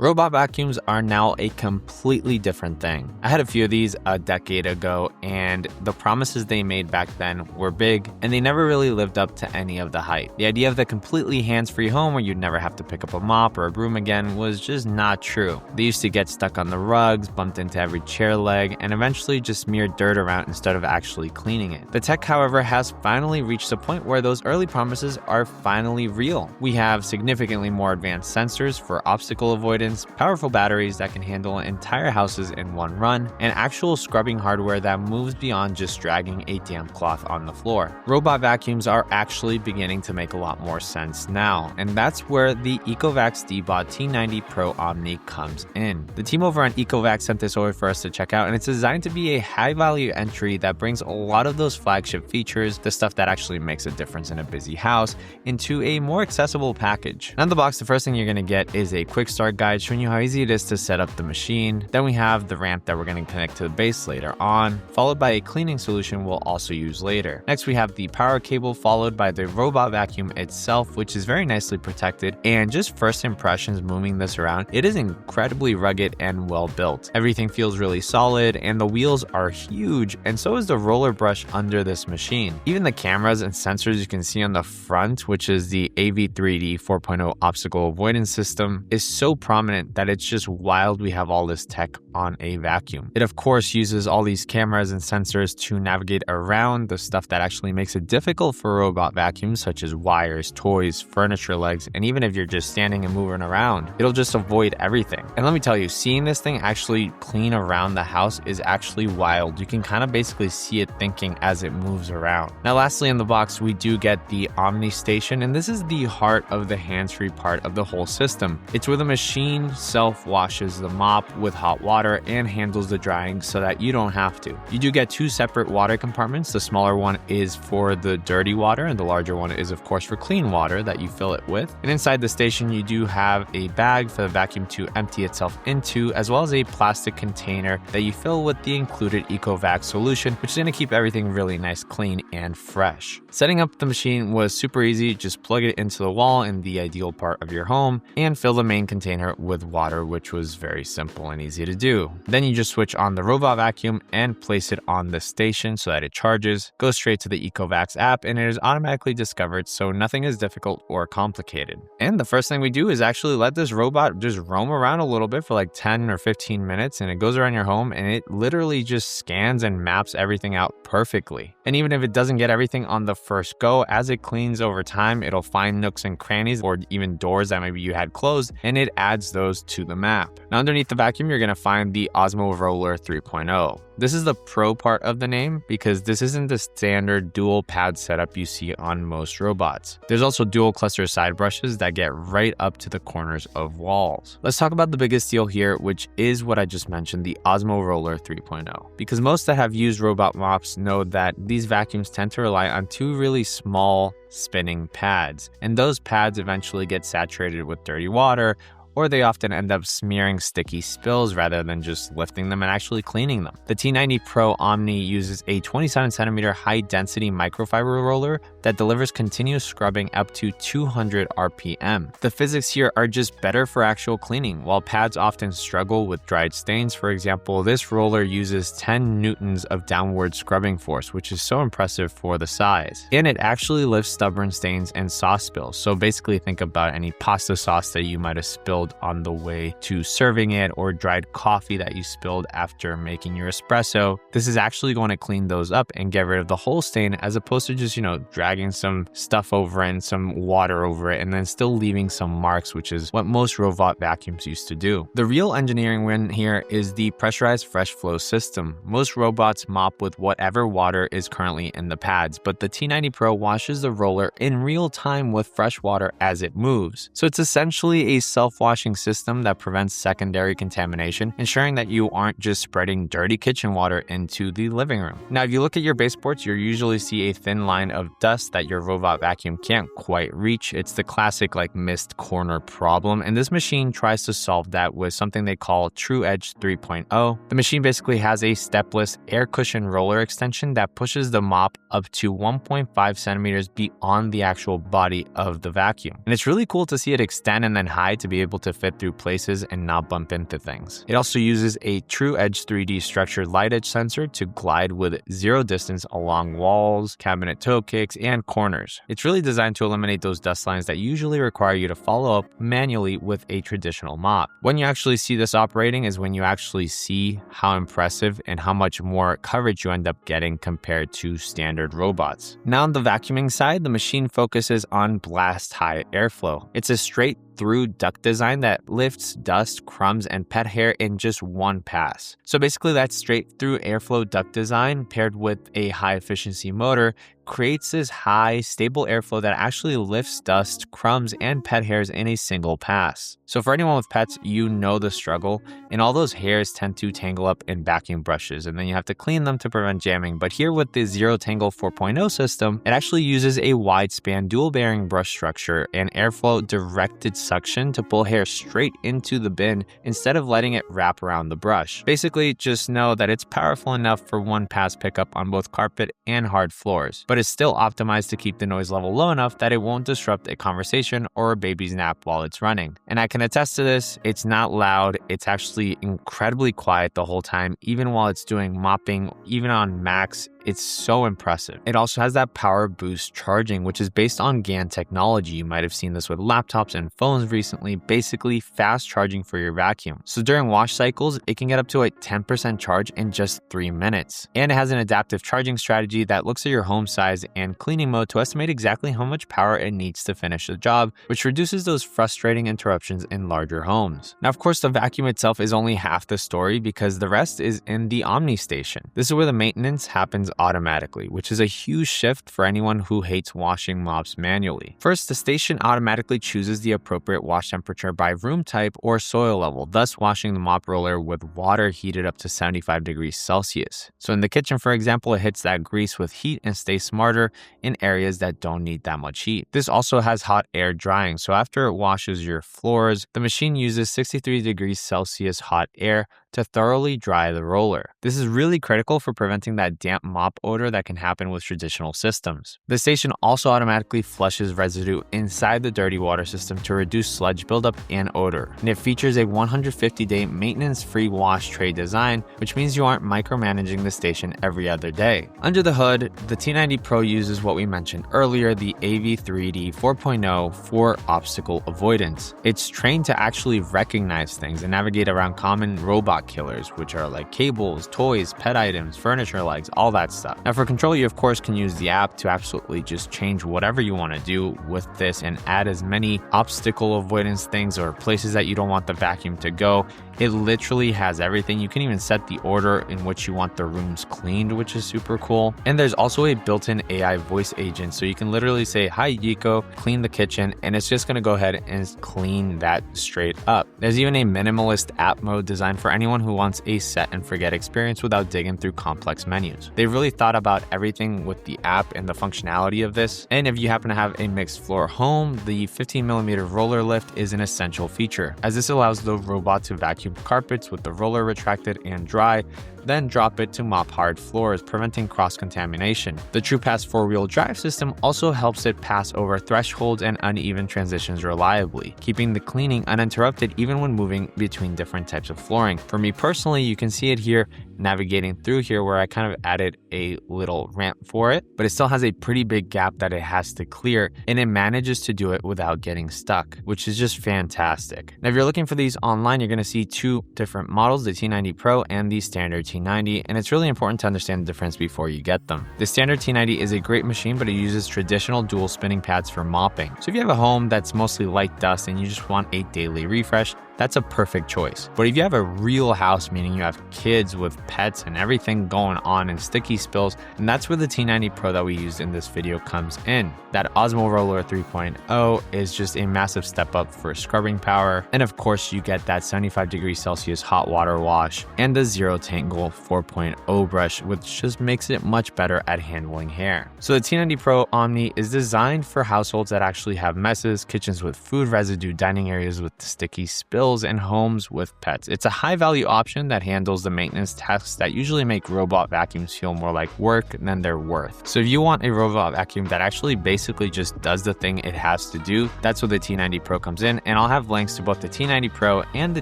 Robot vacuums are now a completely different thing. I had a few of these a decade ago, and the promises they made back then were big, and they never really lived up to any of the hype. The idea of the completely hands-free home where you'd never have to pick up a mop or a broom again was just not true. They used to get stuck on the rugs, bumped into every chair leg, and eventually just smeared dirt around instead of actually cleaning it. The tech, however, has finally reached a point where those early promises are finally real. We have significantly more advanced sensors for obstacle avoidance, powerful batteries that can handle entire houses in one run, and actual scrubbing hardware that moves beyond just dragging a damp cloth on the floor. Robot vacuums are actually beginning to make a lot more sense now, and that's where the ECOVACS Debot T90 Pro Omni comes in. The team over on ECOVAX sent this over for us to check out, and it's designed to be a high-value entry that brings a lot of those flagship features, the stuff that actually makes a difference in a busy house, into a more accessible package. On the box, the first thing you're going to get is a quick start guide showing you how easy it is to set up the machine. Then we have the ramp that we're going to connect to the base later on, followed by a cleaning solution we'll also use later. Next, we have the power cable, followed by the robot vacuum itself, which is very nicely protected. And just first impressions moving this around, it is incredibly rugged and well built. Everything feels really solid, and the wheels are huge, and so is the roller brush under this machine. Even the cameras and sensors you can see on the front, which is the AV3D 4.0 obstacle avoidance system, is so prominent that it's just wild we have all this tech on a vacuum. It of course uses all these cameras and sensors to navigate around the stuff that actually makes it difficult for robot vacuums, such as wires, toys, furniture legs, and even if you're just standing and moving around, it'll just avoid everything. And let me tell you, seeing this thing actually clean around the house is actually wild. You can kind of basically see it thinking as it moves around. Now lastly in the box, we do get the Omni Station, and this is the heart of the hands-free part of the whole system. It's where the machine self-washes the mop with hot water and handles the drying so that you don't have to. You do get two separate water compartments. The smaller one is for the dirty water, and the larger one is of course for clean water that you fill it with. And inside the station, you do have a bag for the vacuum to empty itself into, as well as a plastic container that you fill with the included ECOVACS solution, which is going to keep everything really nice, clean, and fresh. Setting up the machine was super easy. Just plug it into the wall in the ideal part of your home and fill the main container with water, which was very simple and easy to do. Then you just switch on the robot vacuum and place it on the station so that it charges, goes straight to the ECOVACS app, and it is automatically discovered, so nothing is difficult or complicated. And the first thing we do is actually let this robot just roam around a little bit for like 10 or 15 minutes, and it goes around your home and it literally just scans and maps everything out perfectly. And even if it doesn't get everything on the first go, as it cleans over time, it'll find nooks and crannies or even doors that maybe you had closed, and it adds those to the map. Now underneath the vacuum, you're going to find the Osmo Roller 3.0. This is the pro part of the name because this isn't the standard dual pad setup you see on most robots. There's also dual cluster side brushes that get right up to the corners of walls. Let's talk about the biggest deal here, which is what I just mentioned, the Osmo Roller 3.0. Because most that have used robot mops know that these vacuums tend to rely on two really small spinning pads, and those pads eventually get saturated with dirty water, or they often end up smearing sticky spills rather than just lifting them and actually cleaning them. The T90 Pro Omni uses a 27cm high-density microfiber roller that delivers continuous scrubbing up to 200 RPM. The physics here are just better for actual cleaning. While pads often struggle with dried stains, for example, this roller uses 10 newtons of downward scrubbing force, which is so impressive for the size. And it actually lifts stubborn stains and sauce spills. So basically think about any pasta sauce that you might have spilled on the way to serving it, or dried coffee that you spilled after making your espresso. This is actually going to clean those up and get rid of the whole stain, as opposed to just, dragging some stuff over it and some water over it and then still leaving some marks, which is what most robot vacuums used to do. The real engineering win here is the pressurized fresh flow system. Most robots mop with whatever water is currently in the pads, but the T90 Pro washes the roller in real time with fresh water as it moves. So it's essentially a self-washing system that prevents secondary contamination, ensuring that you aren't just spreading dirty kitchen water into the living room. Now, if you look at your baseboards, you'll usually see a thin line of dust dust that your robot vacuum can't quite reach. It's the classic like missed corner problem, and this machine tries to solve that with something they call True Edge 3.0. The machine basically has a stepless air cushion roller extension that pushes the mop up to 1.5 centimeters beyond the actual body of the vacuum. And it's really cool to see it extend and then hide to be able to fit through places and not bump into things. It also uses a True Edge 3D structured light edge sensor to glide with zero distance along walls, cabinet toe kicks, and corners. It's really designed to eliminate those dust lines that usually require you to follow up manually with a traditional mop. When you actually see this operating is when you actually see how impressive and how much more coverage you end up getting compared to standard robots. Now on the vacuuming side, the machine focuses on blast high airflow. It's a straight through duct design that lifts dust, crumbs, and pet hair in just one pass. So basically that straight through airflow duct design paired with a high efficiency motor creates this high, stable airflow that actually lifts dust, crumbs, and pet hairs in a single pass. So for anyone with pets, you know the struggle, and all those hairs tend to tangle up in vacuum brushes, and then you have to clean them to prevent jamming. But here with the Zero Tangle 4.0 system, it actually uses a wide span dual bearing brush structure and airflow directed suction to pull hair straight into the bin instead of letting it wrap around the brush. Basically, just know that it's powerful enough for one pass pickup on both carpet and hard floors, but it's still optimized to keep the noise level low enough that it won't disrupt a conversation or a baby's nap while it's running. And I can attest to this, it's not loud, it's actually incredibly quiet the whole time, even while it's doing mopping, even on max. It's so impressive. It also has that power boost charging, which is based on GaN technology. You might have seen this with laptops and phones recently, basically fast charging for your vacuum. So during wash cycles, it can get up to a 10% charge in just 3 minutes. And it has an adaptive charging strategy that looks at your home size and cleaning mode to estimate exactly how much power it needs to finish the job, which reduces those frustrating interruptions in larger homes. Now, of course, the vacuum itself is only half the story because the rest is in the Omni Station. This is where the maintenance happens automatically, which is a huge shift for anyone who hates washing mops manually. First, the station automatically chooses the appropriate wash temperature by room type or soil level, thus washing the mop roller with water heated up to 75 degrees Celsius. So in the kitchen, for example, it hits that grease with heat and stays smarter in areas that don't need that much heat. This also has hot air drying, so after it washes your floors, the machine uses 63 degrees Celsius hot air to thoroughly dry the roller. This is really critical for preventing that damp mop odor that can happen with traditional systems. The station also automatically flushes residue inside the dirty water system to reduce sludge buildup and odor. And it features a 150-day maintenance-free wash tray design, which means you aren't micromanaging the station every other day. Under the hood, the T90 Pro uses what we mentioned earlier, the AV3D 4.0 for obstacle avoidance. It's trained to actually recognize things and navigate around common robot killers, which are like cables, toys, pet items, furniture legs, all that stuff. Now for control, you of course can use the app to absolutely just change whatever you want to do with this and add as many obstacle avoidance things or places that you don't want the vacuum to go. It literally has everything. You can even set the order in which you want the rooms cleaned, which is super cool. And there's also a built-in AI voice agent, so you can literally say, "Hi Eco, clean the kitchen," and it's just gonna go ahead and clean that straight up. There's even a minimalist app mode designed for anyone who wants a set and forget experience without digging through complex menus. They really thought about everything with the app and the functionality of this. And if you happen to have a mixed floor home, the 15mm roller lift is an essential feature, as this allows the robot to vacuum carpets with the roller retracted and dry, then drop it to mop hard floors, preventing cross-contamination. The TruePass 4-wheel drive system also helps it pass over thresholds and uneven transitions reliably, keeping the cleaning uninterrupted even when moving between different types of flooring. For me personally, you can see it here navigating through here where I kind of added a little ramp for it, but it still has a pretty big gap that it has to clear, and it manages to do it without getting stuck, which is just fantastic. Now, if you're looking for these online, you're going to see two different models, the T90 Pro and the standard T90, and it's really important to understand the difference before you get them. The standard T90 is a great machine, but it uses traditional dual spinning pads for mopping. So if you have a home that's mostly light dust and you just want a daily refresh, that's a perfect choice. But if you have a real house, meaning you have kids with pets and everything going on and sticky spills, and that's where the T90 Pro that we used in this video comes in. That Osmo Roller 3.0 is just a massive step up for scrubbing power. And of course, you get that 75 degrees Celsius hot water wash and the Zero Tangle 4.0 brush, which just makes it much better at handling hair. So the T90 Pro Omni is designed for households that actually have messes, kitchens with food residue, dining areas with sticky spills, and homes with pets. It's a high value option that handles the maintenance tasks that usually make robot vacuums feel more like work than they're worth. So if you want a robot vacuum that actually basically just does the thing it has to do, that's where the T90 Pro comes in. And I'll have links to both the T90 Pro and the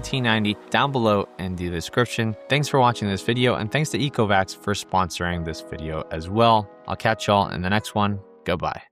T90 down below in the description. Thanks for watching this video, and thanks to ECOVACS for sponsoring this video as well. I'll catch y'all in the next one. Goodbye.